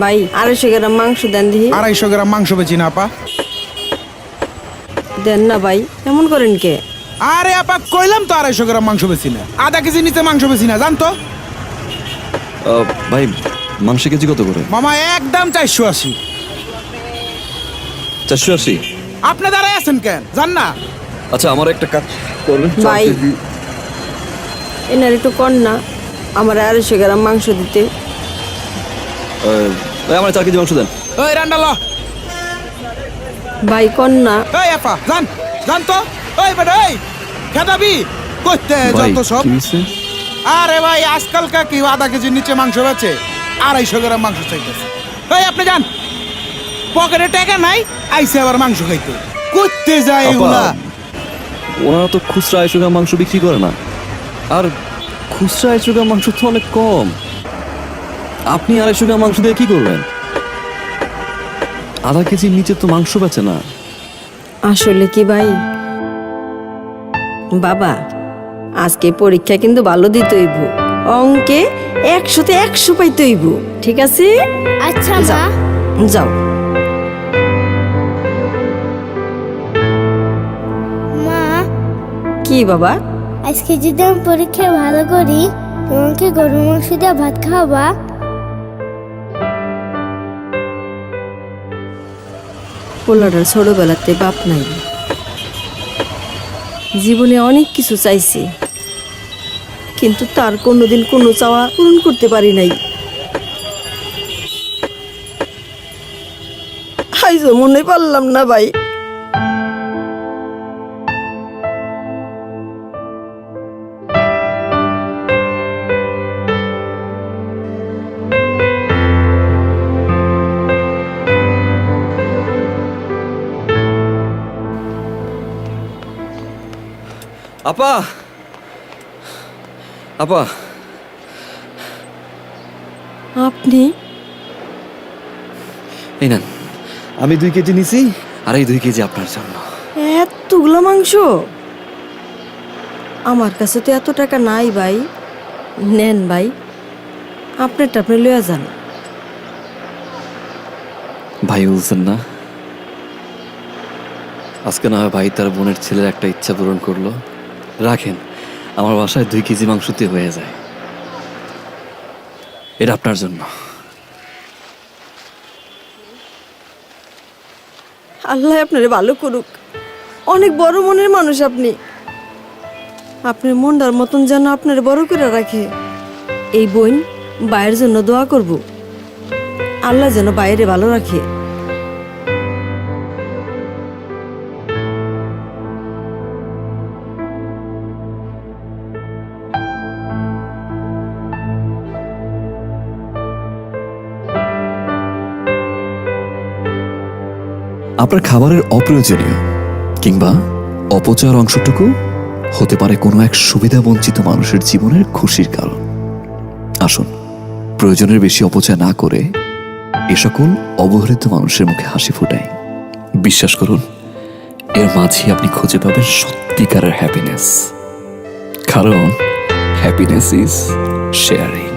ভাই 250 গ্রাম মাংস দেন দিহি। 250 গ্রাম মাংস বেচি না আপা। দেন না ভাই, এমন করেন কে? আরে আপা কইলাম তো 250 গ্রাম মাংস বেচি না, আধা কেজি নিচে মাংস বেচি না, জানতো? ভাই মাংস কেজি কত করে? মামা একদম 480। 480? আপনি দাঁড়ায় আছেন কেন, জান না? আচ্ছা আমার একটা কাজ করবেন। ভাই এনার একটু কর না, আমার 250 গ্রাম মাংস দিতে। আমার 4 কেজি মাংস দেন। ওই রান্ডা ল। ভাই কর না। এই আপা জান, জান তো। ওই বেটা এই খেদাবি করতে ভাই যত সব। কি হইছে? আরে ভাই আজকালকার কি আধা কেজির নিচে মাংস বেচে 250 গ্রাম মাংস চাইতেছে। এই আপনি যান, পকেটে টাকা নাই, আইসে আবার মাংস খাইতে করতে যায় এগুলা। ওনারা তো খুচরা 250 গ্রাম মাংস বিক্রি করে না, আর খুচরা 250 গ্রাম মাংস তো অনেক কম। আপনি 250 গ্রাম মাংস দিয়ে কি করবেন? আধা কেজির নিচে তো মাংস বেচে না। আসলে কি ভাই, বাবা আজকে পরীক্ষা কিন্তু ভালো দিতে হইব, অঙ্কে 100-তে 100 পাইতে হইব, ঠিক আছে? আচ্ছা মা। যাও। মা কি বাবা? আজকে যদি আমি পরীক্ষায় ভালো করি তোমাকে গরুর মাংস দিয়ে ভাত খাওয়াবা? পোলাটার ছোটবেলাতে বাপ নাই, জীবনে অনেক কিছু চাইছে, কিন্তু তার কোনোদিন কোনো চাওয়া পূরণ করতে পারি নাই। আইজো মনে পারলাম না ভাই। আপা, আপা আপনি? এই নেন, আমি 2 কেজি নিছি, আর এই 2 কেজি আপনার জন্য। এতগুলো মাংস? আমার কাছে তো এত টাকা নাই ভাই। নেন ভাই, আপনারটা আপনি লইয়া যান। ভাই বলছেন না, আজকে না হয় ভাই তার বোনের ছেলের একটা ইচ্ছা পূরণ করলো। রাখেন, আমার বাসায় 2 কেজি মাংসতে হয়ে যায়। এটা আপনার জন্য। আল্লাহ আপনারে ভালো করুক, অনেক বড় মনের মানুষ আপনি। আপনার মনটার মতন যেন আপনার বড় করে রাখে। এই বোন বাইরের জন্য দোয়া করব, আল্লাহ যেন বাইরে ভালো রাখে। আপনার খাবারের অপ্রয়োজনীয় কিংবা অপচয়ের অংশটুকু হতে পারে কোনো এক সুবিধা বঞ্চিত মানুষের জীবনের খুশির কারণ। আসুন, প্রয়োজনের বেশি অপচয় না করে এ সকল অবহেলিত মানুষের মুখে হাসি ফোটাই। বিশ্বাস করুন, এর মাঝেই আপনি খুঁজে পাবেন সত্যিকারের হ্যাপিনেস। কারণ হ্যাপিনেস ইজ শেয়ারিং।